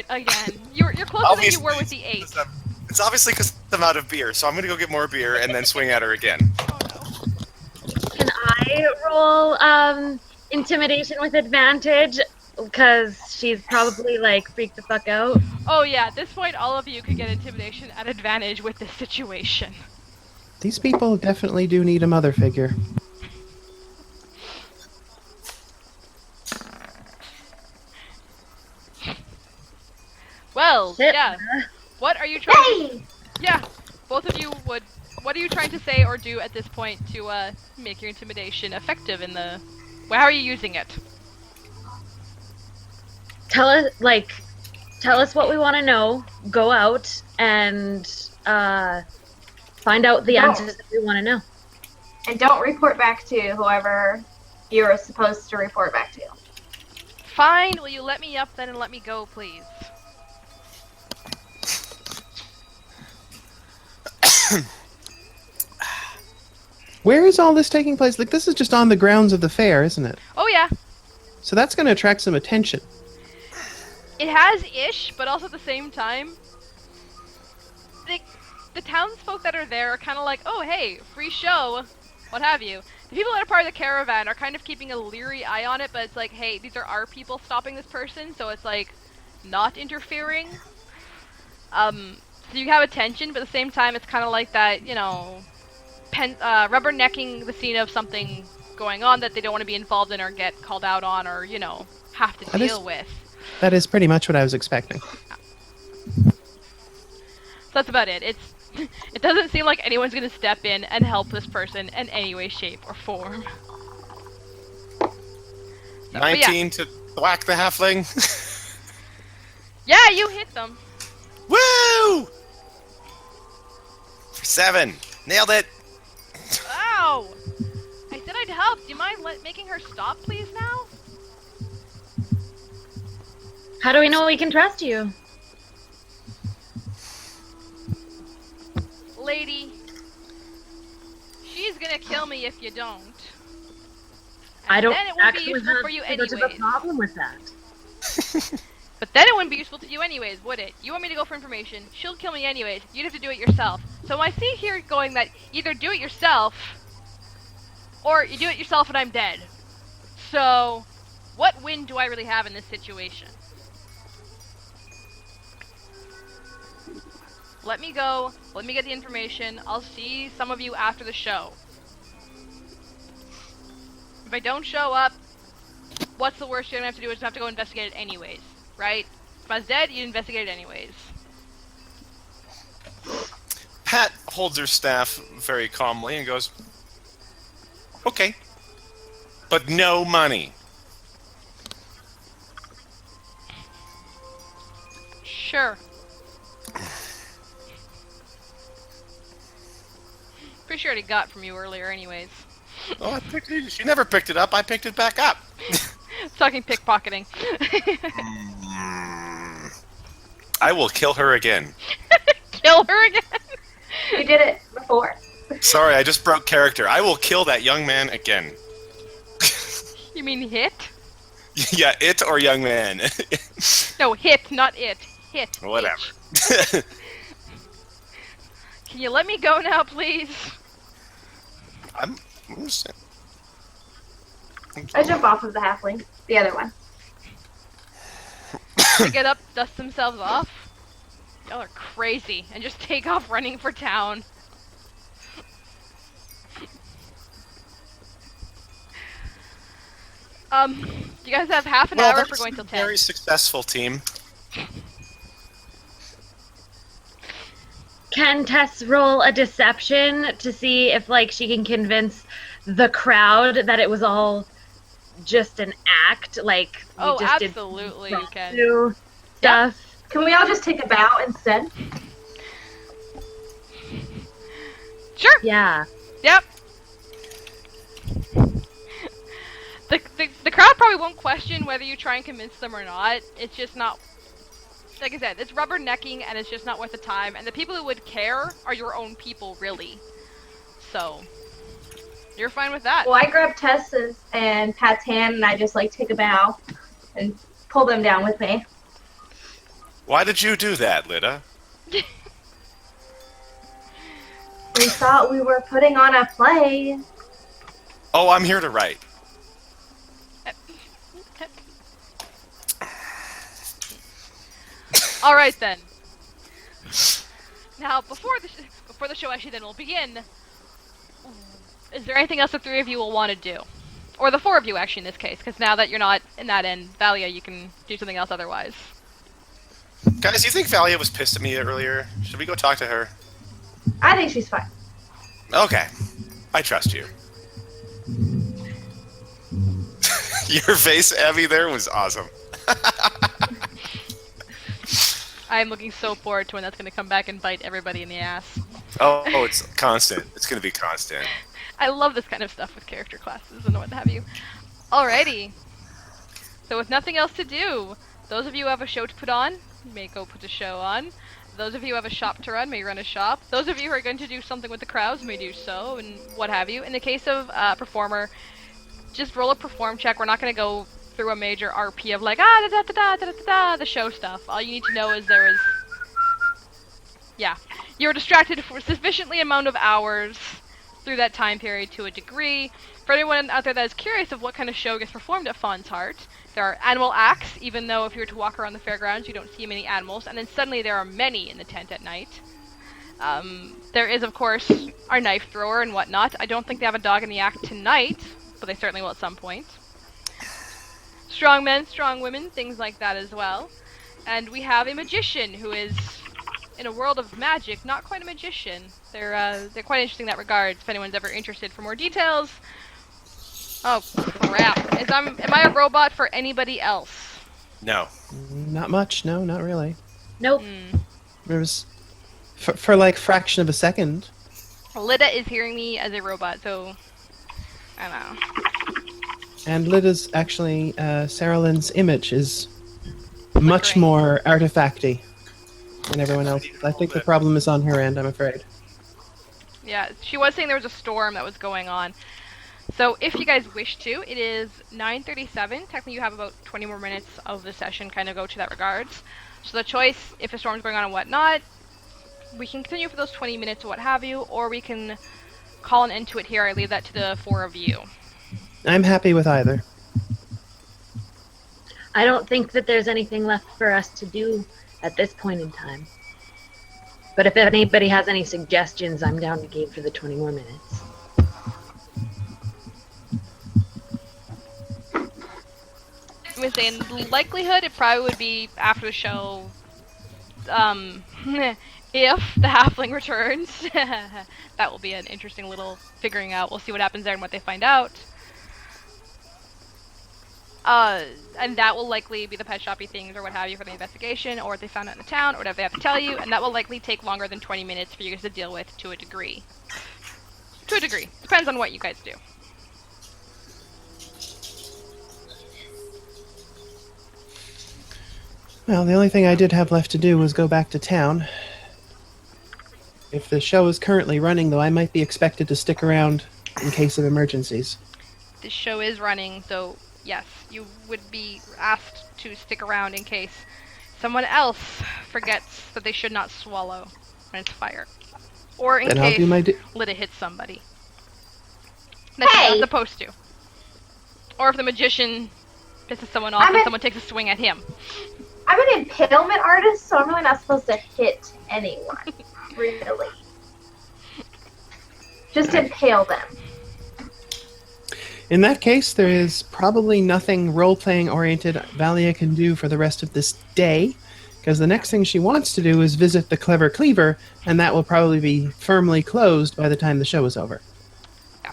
it again. You're closer than you were with the 8. It's obviously because I'm out of beer, so I'm gonna go get more beer and then swing at her again. Oh no. Can I roll intimidation with advantage? Because she's probably like freaked the fuck out. Oh yeah, at this point all of you could get intimidation at advantage with this situation. These people definitely do need a mother figure. Well, Shit. yeah. What are you trying to... Yeah, both of you would... What are you trying to say or do at this point to make your intimidation effective in the... Well, how are you using it? Tell us what we want to know. Go out and find out the answers that we want to know. And don't report back to whoever you're supposed to report back to. Fine, will you let me up then and let me go, please? Where is all this taking place? Like, this is just on the grounds of the fair, isn't it? Oh yeah. So that's going to attract some attention. It has-ish, but also at the same time, the townsfolk that are there are kind of like, oh hey, free show, what have you. The people that are part of the caravan are kind of keeping a leery eye on it, but it's like, hey, these are our people stopping this person, so it's like, not interfering. So you have attention, but at the same time, it's kind of like that, you know, rubbernecking the scene of something going on that they don't want to be involved in or get called out on or, you know, have to deal with. That is pretty much what I was expecting. So that's about it. It doesn't seem like anyone's gonna step in and help this person in any way, shape, or form. 19 to whack the halfling. Yeah, you hit them. Woo! For 7. Nailed it. Ow! I said I'd help. Do you mind making her stop, please, now? How do we know we can trust you? Lady, she's gonna kill me if you don't. I don't then it wouldn't be actually useful have for you too much of a anyways. problem with that. But then it wouldn't be useful to you anyways, would it? You want me to go for information, she'll kill me anyways, you'd have to do it yourself. So I see here going that either do it yourself, or you do it yourself and I'm dead. So, what win do I really have in this situation? Let me go, let me get the information, I'll see some of you after the show. If I don't show up, what's the worst you're gonna have to do is have to go investigate it anyways, right? If I was dead, you'd investigate it anyways. Pat holds her staff very calmly and goes, okay, but no money. Sure. Pretty sure I already got from you earlier anyways. Oh, she never picked it up. I picked it back up. Talking pickpocketing. I will kill her again. Kill her again? You did it before. Sorry, I just broke character. I will kill that young man again. You mean hit? Yeah, it or young man. No, hit, not it. Hit. Whatever. Can you let me go now, please? I'm just... I jump off of the halfling. The other one. They get up, dust themselves off. Y'all are crazy, and just take off running for town. You guys have half an hour for going till 10. Very successful team. Can Tess roll a deception to see if, like, she can convince the crowd that it was all just an act? Like, we Oh, just absolutely you can. do stuff. Can we all just take a bow instead? Sure. Yeah. Yep. The crowd probably won't question whether you try and convince them or not. It's just not... Like I said, it's rubbernecking and it's just not worth the time. And the people who would care are your own people, really. So, you're fine with that. Well, I grab Tess's and Pat's hand and I just like take a bow and pull them down with me. Why did you do that, Lida? We thought we were putting on a play. Oh, I'm here to write. All right then. Now, before the show actually then will begin, is there anything else the three of you will want to do? Or the four of you, actually, in this case, because now that you're not in that end, Valia, you can do something else otherwise. Guys, do you think Valia was pissed at me earlier? Should we go talk to her? I think she's fine. Okay. I trust you. Your face, Abby, there was awesome. I'm looking so forward to when that's going to come back and bite everybody in the ass. Oh, it's constant. It's going to be constant. I love this kind of stuff with character classes and what have you. Alrighty. So with nothing else to do, those of you who have a show to put on, may go put a show on. Those of you who have a shop to run may run a shop. Those of you who are going to do something with the crowds may do so, and what have you. In the case of performer, just roll a perform check. We're not going to go through a major RP of like, da da da da da da da, the show stuff. All you need to know is there was... Yeah. You were distracted for sufficiently amount of hours through that time period to a degree. For anyone out there that is curious of what kind of show gets performed at Faun's Heart, there are animal acts, even though if you were to walk around the fairgrounds you don't see many animals, and then suddenly there are many in the tent at night. There is, of course, our knife thrower and whatnot. I don't think they have a dog in the act tonight, but they certainly will at some point. Strong men, strong women, things like that as well. And we have a magician who is, in a world of magic, not quite a magician. They're quite interesting in that regard, if anyone's ever interested for more details. Oh, crap. Am I a robot for anybody else? No. Not much. No, not really. Nope. There was for like fraction of a second. Lida is hearing me as a robot, so... I don't know. And Lida's actually, Sarah Lynn's image is much Flickering. more artifacty than everyone else. I think the problem is on her end, I'm afraid. Yeah, she was saying there was a storm that was going on. So if you guys wish to, it is 9:37. Technically you have about 20 more minutes of the session kind of go to that regards. So the choice, if a storm's going on and whatnot, we can continue for those 20 minutes or what have you, or we can call an end to it here. I leave that to the four of you. I'm happy with either. I don't think that there's anything left for us to do at this point in time. But if anybody has any suggestions, I'm down to game for the 20 more minutes. I'm gonna say in likelihood it probably would be after the show, if the halfling returns. That will be an interesting little figuring out. We'll see what happens there and what they find out. And that will likely be the pet shoppy things or what have you for the investigation, or if they found out in the town, or whatever they have to tell you, and that will likely take longer than 20 minutes for you guys to deal with to a degree. To a degree. Depends on what you guys do. Well, the only thing I did have left to do was go back to town. If the show is currently running, though, I might be expected to stick around in case of emergencies. This show is running, so yes, you would be asked to stick around in case someone else forgets that they should not swallow when it's fire. Or in Then I'll case do my Lida hits somebody. That she's Hey! not supposed to. Or if the magician pisses someone off and someone takes a swing at him. I'm an impalement artist, so I'm really not supposed to hit anyone. Really. Just impale them. In that case, there is probably nothing role-playing oriented Valia can do for the rest of this day, because the next thing she wants to do is visit the Clever Cleaver, and that will probably be firmly closed by the time the show is over. Yeah.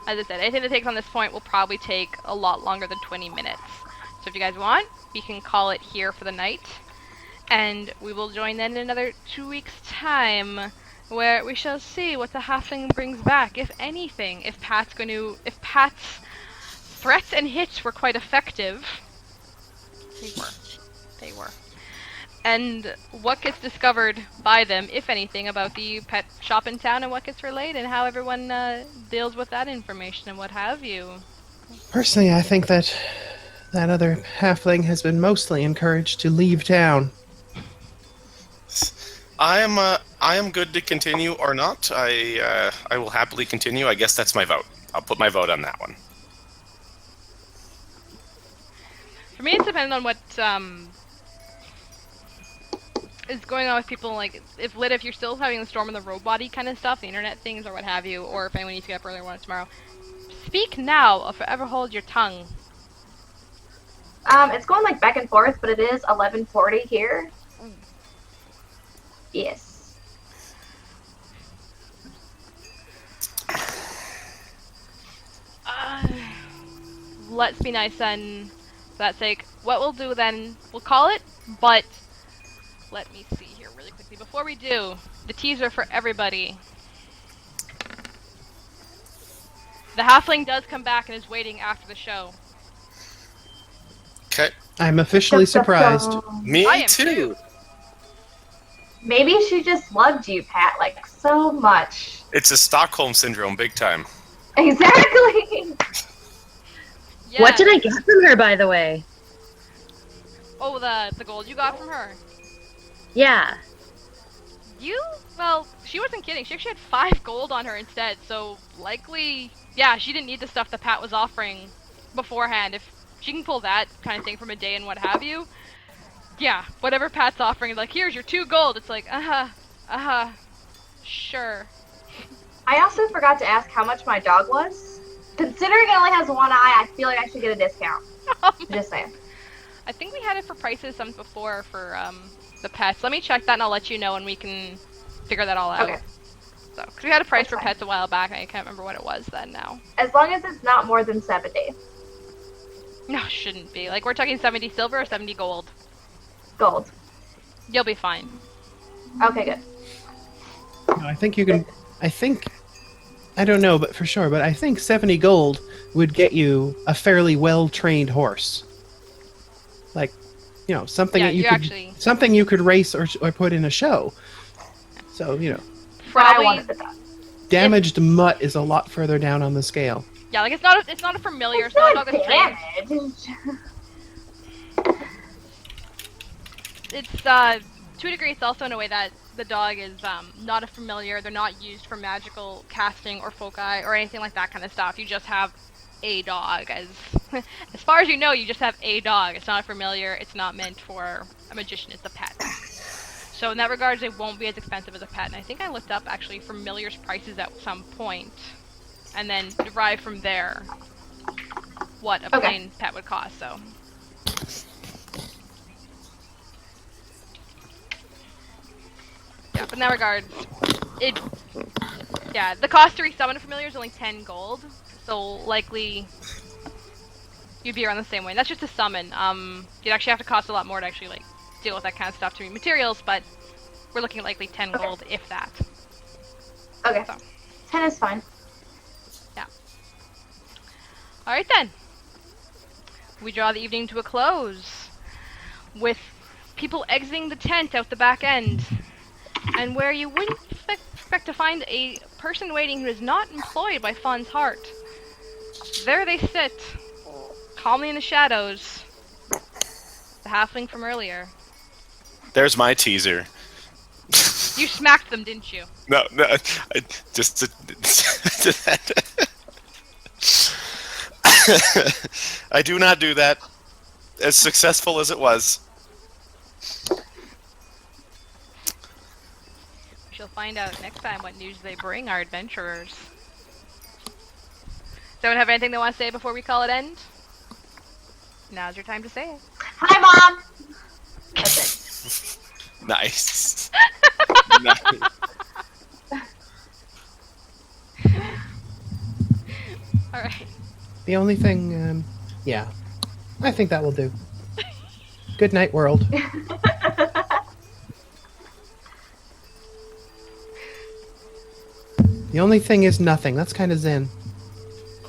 As I said, anything that takes on this point will probably take a lot longer than 20 minutes. So if you guys want, we can call it here for the night, and we will join then in another 2 weeks' time, where we shall see what the halfling brings back, if anything. If Pat's threats and hits were quite effective. They were. And what gets discovered by them, if anything, about the pet shop in town and what gets relayed and how everyone deals with that information and what have you. Personally, I think that other halfling has been mostly encouraged to leave town. I am good to continue or not. I will happily continue. I guess that's my vote. I'll put my vote on that one. For me, it's dependent on what is going on with people. Like, if you're still having the storm in the road body kind of stuff, the internet things or what have you, or if anyone needs to get up early one tomorrow, speak now or forever hold your tongue. It's going like back and forth, but it is 11:40 here. Yes. Let's be nice then, for that sake. What we'll do then, we'll call it, but let me see here really quickly. Before we do, the teaser for everybody. The halfling does come back and is waiting after the show. Okay. I'm officially surprised. Me I am too. Maybe she just loved you, Pat, like so much. It's a Stockholm syndrome, big time. Exactly. Yeah. What did I get from her, by the way? Oh, the gold you got from her. Yeah. Well, she wasn't kidding. She actually had 5 gold on her instead, so likely, yeah, she didn't need the stuff that Pat was offering beforehand. If she can pull that kind of thing from a day and what have you, yeah, whatever Pat's offering, like, here's your 2 gold, it's like, sure. I also forgot to ask how much my dog was. Considering it only has one eye, I feel like I should get a discount. Just saying. I think we had it for prices some before for the pets. Let me check that and I'll let you know and we can figure that all out. Okay. So, because we had a price That's for fine. pets a while back, I can't remember what it was then now. As long as it's not more than 70 No, it shouldn't be. Like, we're talking 70 silver or 70 gold. gold. You'll be fine. Okay, good. No, I think you can. I don't know, but for sure. But I think 70 gold would get you a fairly well-trained horse. Like, something Yeah, that you you could actually- something you could race or put in a show. So But I Probably, wanted the dog. damaged mutt is a lot further down on the scale. yeah, like, it's not a familiar, It's it's not a not dog that's trained. damaged. It's, to a degree, it's also in a way that the dog is, not a familiar, they're not used for magical casting or foci or anything like that kind of stuff. You just have a dog, as far as you know, you just have a dog. It's not a familiar, it's not meant for a magician, it's a pet. So in that regards, it won't be as expensive as a pet, and I think I looked up, actually, familiars prices at some point, and then derived from there what a Okay. plain pet would cost, so. Yeah, but in that regard, the cost to resummon a familiar is only 10 gold, so likely you'd be around the same way. And that's just a summon. You'd actually have to cost a lot more to actually, like, deal with that kind of stuff to be materials, but we're looking at likely 10 Okay. gold, if that. Okay. So. 10 is fine. Alright then. We draw the evening to a close, with people exiting the tent out the back end. And where you wouldn't expect to find a person waiting who is not employed by Faun's heart. There they sit, calmly in the shadows. The halfling from earlier. There's my teaser. You smacked them, didn't you? No, I just. I do not do that. As successful as it was. We shall find out next time what news they bring our adventurers. Does anyone have anything they want to say before we call it end? Now's your time to say it. Hi, Mom! That's it. Nice. Nice. Alright. The only thing, yeah, I think that will do. Good night, world. The only thing is nothing. That's kind of zen.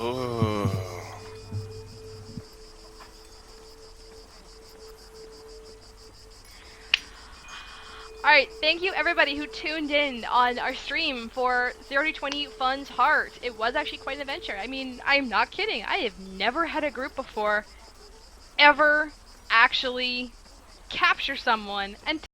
Ooh. Alright, thank you everybody who tuned in on our stream for 0-20 Fun's Heart. It was actually quite an adventure. I mean, I'm not kidding. I have never had a group before ever actually capture someone and